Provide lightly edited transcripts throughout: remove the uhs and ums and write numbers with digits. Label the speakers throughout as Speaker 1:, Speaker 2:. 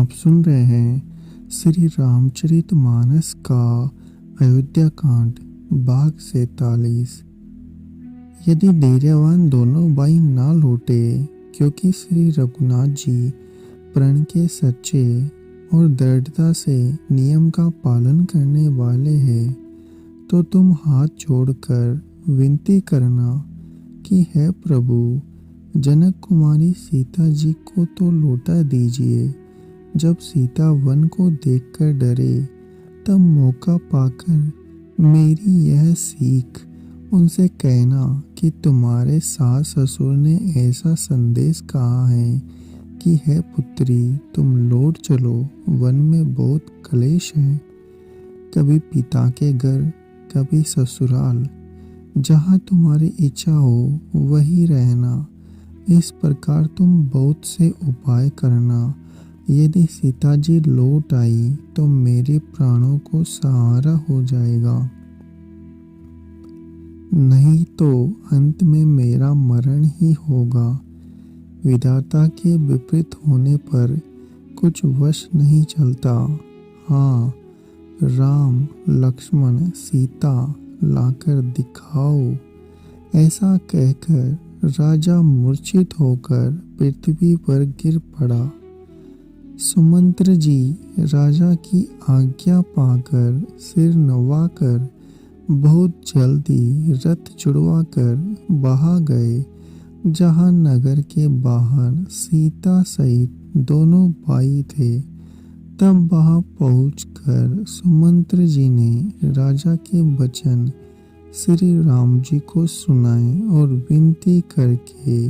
Speaker 1: आप सुन रहे हैं श्री रामचरितमानस का अयोध्या कांड भाग 47। यदि धैर्यवान दोनों भाई ना लौटे, क्योंकि श्री रघुनाथ जी प्रण के सच्चे और दृढ़ता से नियम का पालन करने वाले हैं, तो तुम हाथ जोड़कर विनती करना कि हे प्रभु, जनक कुमारी सीता जी को तो लौटा दीजिए। जब सीता वन को देखकर डरे, तब मौका पाकर मेरी यह सीख उनसे कहना कि तुम्हारे सास ससुर ने ऐसा संदेश कहा है कि हे पुत्री, तुम लौट चलो, वन में बहुत क्लेश है। कभी पिता के घर, कभी ससुराल, जहाँ तुम्हारी इच्छा हो वही रहना। इस प्रकार तुम बहुत से उपाय करना। यदि सीता जी लौट आई तो मेरे प्राणों को सहारा हो जाएगा, नहीं तो अंत में मेरा मरण ही होगा। विधाता के विपरीत होने पर कुछ वश नहीं चलता। हाँ, राम लक्ष्मण सीता लाकर दिखाओ। ऐसा कहकर राजा मूर्छित होकर पृथ्वी पर गिर पड़ा। सुमंत्र जी राजा की आज्ञा पाकर सिर नवाकर बहुत जल्दी रथ जुड़वाकर वहां गए, जहां नगर के बाहर सीता सहित दोनों भाई थे। तब वहां पहुंचकर सुमंत्र जी ने राजा के वचन श्री राम जी को सुनाए और विनती करके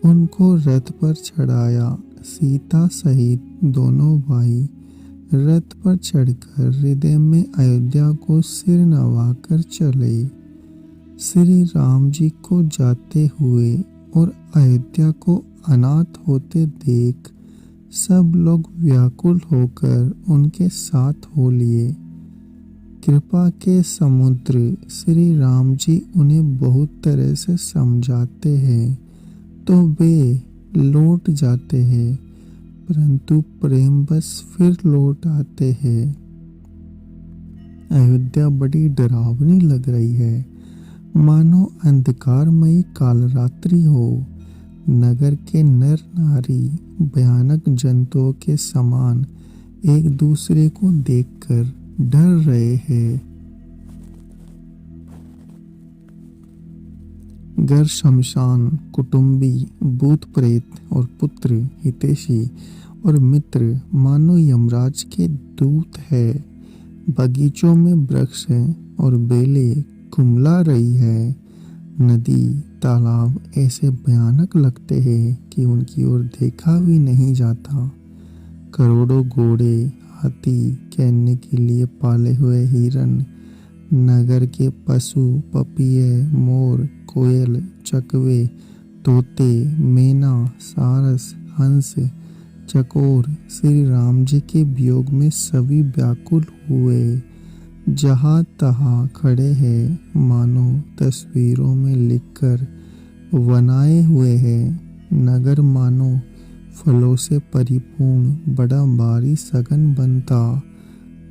Speaker 1: उनको रथ पर चढ़ाया। सीता सहित दोनों भाई रथ पर चढ़कर हृदय में अयोध्या को सिर नवाकर चले। श्री राम जी को जाते हुए और अयोध्या को अनाथ होते देख सब लोग व्याकुल होकर उनके साथ हो लिए। कृपा के समुद्र श्री राम जी उन्हें बहुत तरह से समझाते हैं तो वे लौट जाते हैं, परंतु प्रेम बस फिर लौट आते हैं। अयोध्या बड़ी डरावनी लग रही है, मानो अंधकारमयी कालरात्रि हो। नगर के नर नारी भयानक जंतुओं के समान एक दूसरे को देखकर डर रहे हैं। घर शमशान, कुटुंबी, भूत प्रेत और पुत्र, हितैषी और मित्र मानो यमराज के दूत है। बगीचों में वृक्ष और बेलें कुम्हला रही है। नदी तालाब ऐसे भयानक लगते हैं कि उनकी ओर देखा भी नहीं जाता। करोड़ों घोड़े, हाथी, खेलने के लिए पाले हुए हिरन, नगर के पशु, पपिये, मोर, कोयल, चकवे, तोते, मैना, सारस, हंस, चकोर श्री राम जी के वियोग में सभी व्याकुल हुए। जहाँ तहाँ खड़े हैं, मानो तस्वीरों में लिखकर बनाए हुए हैं। नगर मानो फलों से परिपूर्ण बड़ा भारी सघन बनता।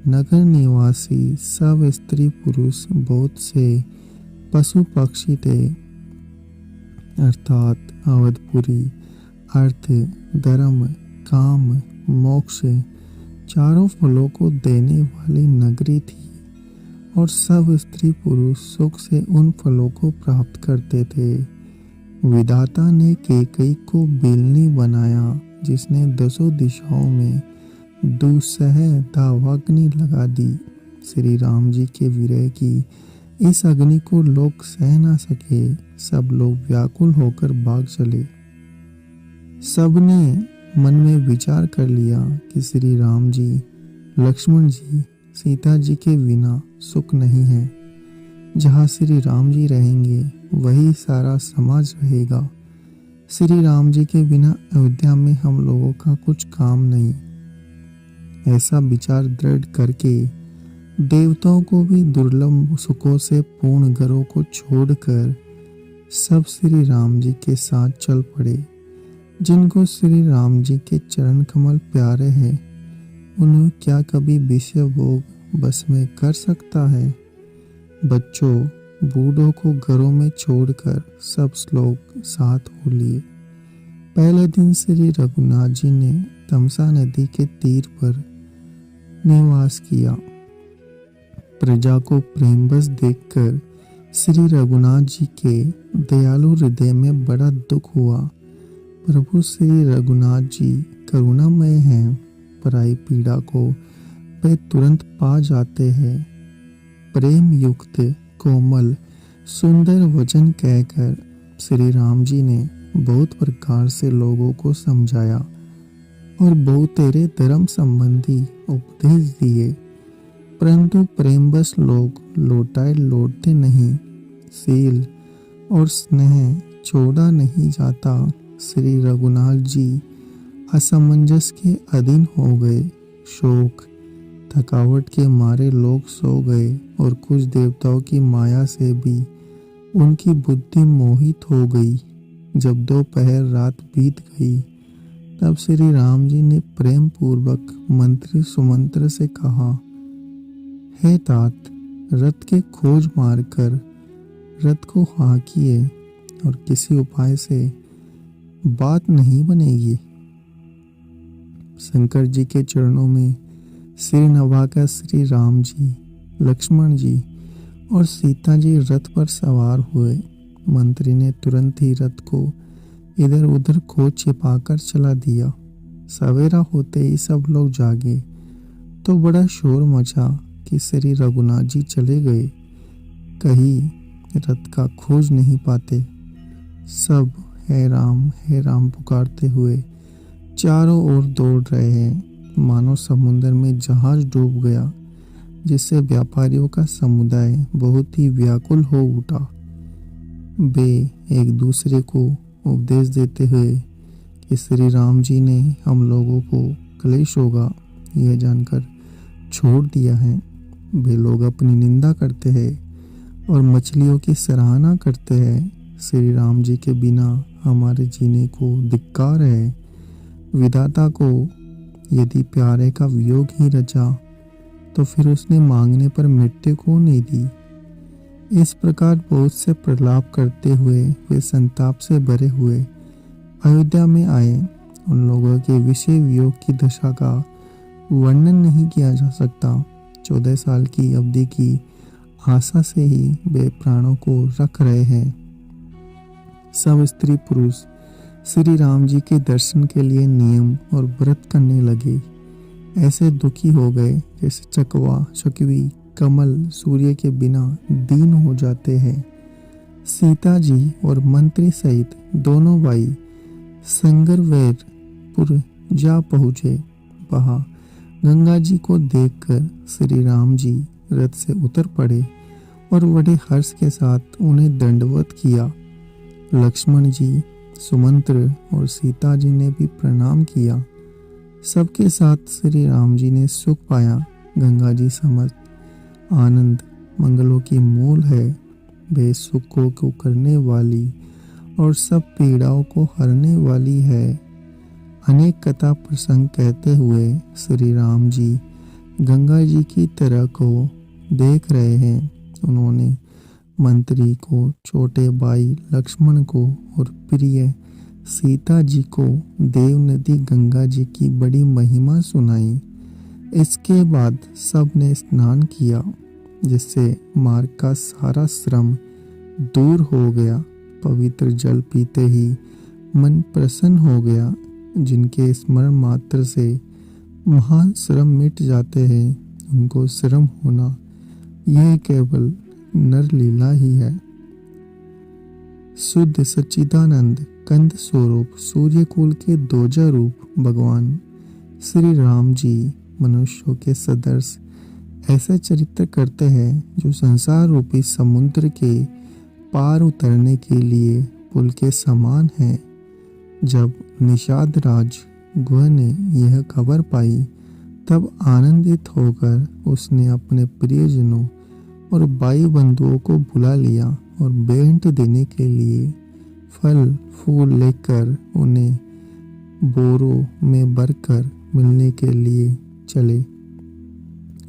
Speaker 1: नगर निवासी सब स्त्री पुरुष बहुत से पशु पक्षी थे, अर्थात अवधपुरी अर्थ, धर्म, काम, मोक्ष चारों फलों को देने वाली नगरी थी, और सब स्त्री पुरुष सुख से उन फलों को प्राप्त करते थे। विधाता ने कैकेयी को बेलनी बनाया, जिसने 10 दिशाओं में दूसह दावाग्नि लगा दी। श्री राम जी के विरह की इस अग्नि को लोग सह न सके। सब लोग व्याकुल होकर भाग चले। सबने मन में विचार कर लिया कि श्री राम जी, लक्ष्मण जी, सीता जी के बिना सुख नहीं है। जहाँ श्री राम जी रहेंगे वही सारा समाज रहेगा। श्री राम जी के बिना अयोध्या में हम लोगों का कुछ काम नहीं। ऐसा विचार दृढ़ करके देवताओं को भी दुर्लभ सुखों से पूर्ण घरों को छोड़कर सब श्री राम जी के साथ चल पड़े। जिनको श्री राम जी के चरण कमल प्यारे हैं, उन्हें क्या कभी विषय भोग बस में कर सकता है। बच्चों, बूढ़ों को घरों में छोड़कर सब लोग साथ हो लिए। पहले दिन श्री रघुनाथ जी ने तमसा नदी के तीर पर निवास किया। प्रजा को प्रेम बस देखकर श्री रघुनाथ जी के दयालु हृदय में बड़ा दुख हुआ। प्रभु श्री रघुनाथ जी करुणामय हैं, पराई पीड़ा को वे तुरंत पा जाते हैं। प्रेम युक्त कोमल सुंदर वचन कहकर श्री राम जी ने बहुत प्रकार से लोगों को समझाया और बहुतेरे धर्म संबंधी उपदेश दिए, परंतु प्रेम बस लोग लौटते नहीं। सील और स्नेह छोड़ा नहीं जाता। श्री रघुनाथ जी असमंजस के अधीन हो गए। शोक थकावट के मारे लोग सो गए और कुछ देवताओं की माया से भी उनकी बुद्धि मोहित हो गई। जब दोपहर रात बीत गई, तब श्री राम जी ने प्रेम पूर्वक मंत्री सुमंत्र से कहा, हे तात, रथ के खोज मारकर रथ को हाँकिए और किसी उपाय से बात नहीं बनेगी। शंकर जी के चरणों में सिर नवाकर श्री राम जी, लक्ष्मण जी और सीता जी रथ पर सवार हुए। मंत्री ने तुरंत ही रथ को इधर उधर खोज छिपाकर चला दिया। सवेरा होते ही सब लोग जागे तो बड़ा शोर मचा कि श्री रघुनाथ जी चले गए, कहीं रथ का खोज नहीं पाते। सब हे राम पुकारते हुए चारों ओर दौड़ रहे हैं, मानो समुद्र में जहाज डूब गया, जिससे व्यापारियों का समुदाय बहुत ही व्याकुल हो उठा। वे एक दूसरे को उपदेश देते हुए कि श्री राम जी ने हम लोगों को क्लेश होगा यह जानकर छोड़ दिया है। वे लोग अपनी निंदा करते हैं और मछलियों की सराहना करते हैं। श्री राम जी के बिना हमारे जीने को धिक्कार है। विधाता को यदि प्यारे का वियोग ही रचा, तो फिर उसने मांगने पर मृत्यु क्यों नहीं दी। इस प्रकार बहुत से प्रलाप करते हुए वे संताप से भरे हुए अयोध्या में आए। उन लोगों के विषय वियोग की दशा का वर्णन नहीं किया जा सकता। 14 साल की अवधि की आशा से ही वे प्राणों को रख रहे हैं। सब स्त्री पुरुष श्री राम जी के दर्शन के लिए नियम और व्रत करने लगे। ऐसे दुखी हो गए जैसे चकवा चकवी कमल सूर्य के बिना दीन हो जाते हैं। सीता जी और मंत्री सहित दोनों भाई संगरवेरपुर जा पहुँचे। वहाँ गंगा जी को देखकर श्री राम जी रथ से उतर पड़े और बड़े हर्ष के साथ उन्हें दंडवत किया। लक्ष्मण जी, सुमंत्र और सीता जी ने भी प्रणाम किया। सबके साथ श्री राम जी ने सुख पाया। गंगा जी समस्त आनंद मंगलों की मूल है। वे सुखों को करने वाली और सब पीड़ाओं को हरने वाली है। अनेक कथा प्रसंग कहते हुए श्री राम जी गंगा जी की तरह को देख रहे हैं। उन्होंने मंत्री को, छोटे भाई लक्ष्मण को और प्रिय सीता जी को देव नदी गंगा जी की बड़ी महिमा सुनाई। इसके बाद सब ने स्नान किया, जिससे मार्ग का सारा श्रम दूर हो गया। पवित्र जल पीते ही मन प्रसन्न हो गया। जिनके स्मरण मात्र से महान श्रम मिट जाते हैं, उनको श्रम होना यह केवल नर लीला ही है। शुद्ध सच्चिदानंद कंद स्वरूप सूर्यकुल के दोजा रूप भगवान श्री राम जी मनुष्यों के सदर्श ऐसा चरित्र करते हैं जो संसार रूपी समुद्र के पार उतरने के लिए पुल के समान है। जब निषाद राज गुह ने यह खबर पाई, तब आनंदित होकर उसने अपने प्रियजनों और भाई बंधुओं को बुला लिया और भेंट देने के लिए फल फूल लेकर उन्हें बोरों में भरकर मिलने के लिए चले।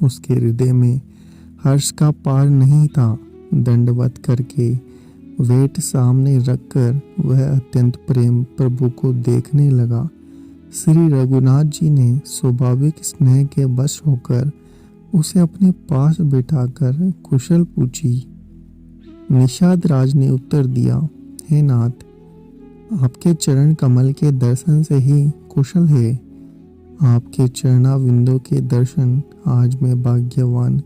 Speaker 1: उसके हृदय में हर्ष का पार नहीं था। दंडवत करके वेट सामने रखकर वह अत्यंत प्रेम प्रभु को देखने लगा। श्री रघुनाथ जी ने स्वाभाविक स्नेह के वश होकर उसे अपने पास बिठाकर कुशल पूछी। निषाद राज ने उत्तर दिया, हे नाथ, आपके चरण कमल के दर्शन से ही कुशल है। आपके चरणाविंदों के दर्शन आज मैं भाग्यवान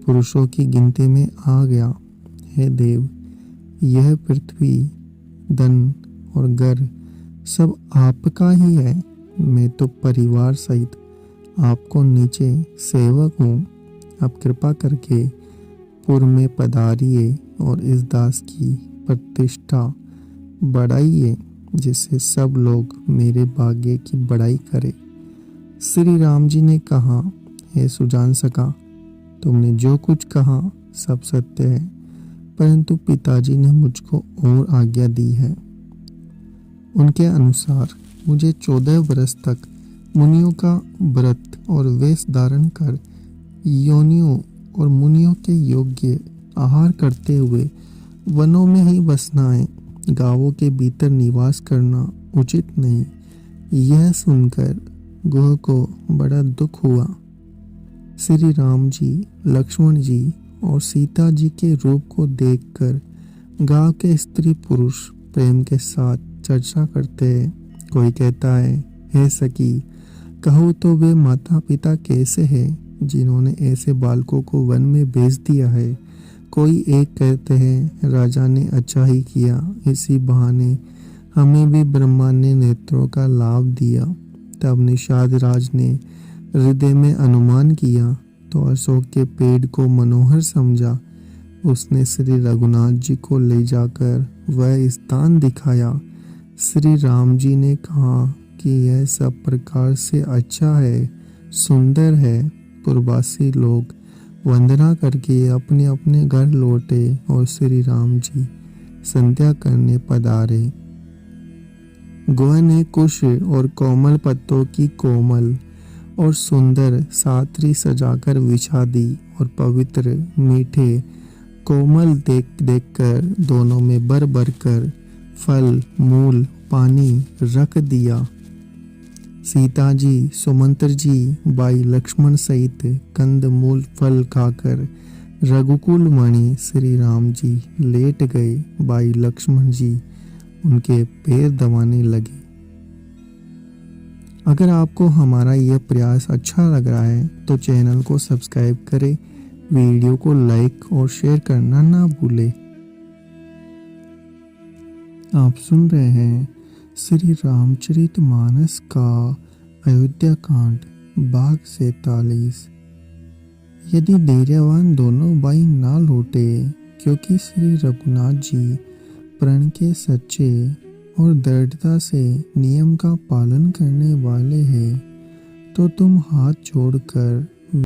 Speaker 1: पुरुषों की गिनती में आ गया। हे देव, यह पृथ्वी, धन और घर सब आपका ही है। मैं तो परिवार सहित आपको नीचे सेवक हूँ। आप कृपा करके पुर में पधारिए और इस दास की प्रतिष्ठा बढ़ाइए, जिससे सब लोग मेरे भाग्य की बड़ाई करें। श्री राम जी ने कहा, हे सुजान सखा, तुमने जो कुछ कहा सब सत्य है, परंतु पिताजी ने मुझको और आज्ञा दी है। उनके अनुसार मुझे 14 वर्ष तक मुनियों का व्रत और वेश धारण कर योनियों और मुनियों के योग्य आहार करते हुए वनों में ही बसना है। गांवों के भीतर निवास करना उचित नहीं। यह सुनकर गुह को बड़ा दुख हुआ। श्री राम जी, लक्ष्मण जी और सीता जी के रूप को देखकर गांव के स्त्री पुरुष प्रेम के साथ चर्चा करते हैं। कोई कहता है, हे सखी, कहो तो वे माता पिता कैसे हैं जिन्होंने ऐसे बालकों को वन में भेज दिया है। कोई एक कहते हैं, राजा ने अच्छा ही किया, इसी बहाने हमें भी ब्रह्मांड नेत्रों का लाभ दिया। तब निषाद राज ने हृदय में अनुमान किया तो अशोक के पेड़ को मनोहर समझा। उसने श्री रघुनाथ जी को ले जाकर वह स्थान दिखाया। श्री राम जी ने कहा कि यह सब प्रकार से अच्छा है, सुंदर है। पूर्ववासी लोग वंदना करके अपने अपने घर लौटे और श्री राम जी संध्या करने पधारे। गुह ने कुश और कोमल पत्तों की कोमल और सुंदर सातरी सजाकर बिछा दी और पवित्र मीठे कोमल देखकर दोनों में भर भर कर फल, मूल, पानी रख दिया। सीता जी, सुमंत्र जी, भाई लक्ष्मण सहित कंद मूल फल खाकर रघुकुल मणि श्री राम जी लेट गए। भाई लक्ष्मण जी उनके पैर दबाने लगे। अगर आपको हमारा यह प्रयास अच्छा लग रहा है तो चैनल को सब्सक्राइब करें, वीडियो को लाइक और शेयर करना ना भूलें। आप सुन रहे हैं श्री रामचरितमानस का अयोध्या कांड भाग 47। यदि धैर्यवान दोनों भाई ना लौटे, क्योंकि श्री रघुनाथ जी प्रण के सच्चे और दृढ़ता से नियम का पालन करने वाले हैं, तो तुम हाथ जोड़कर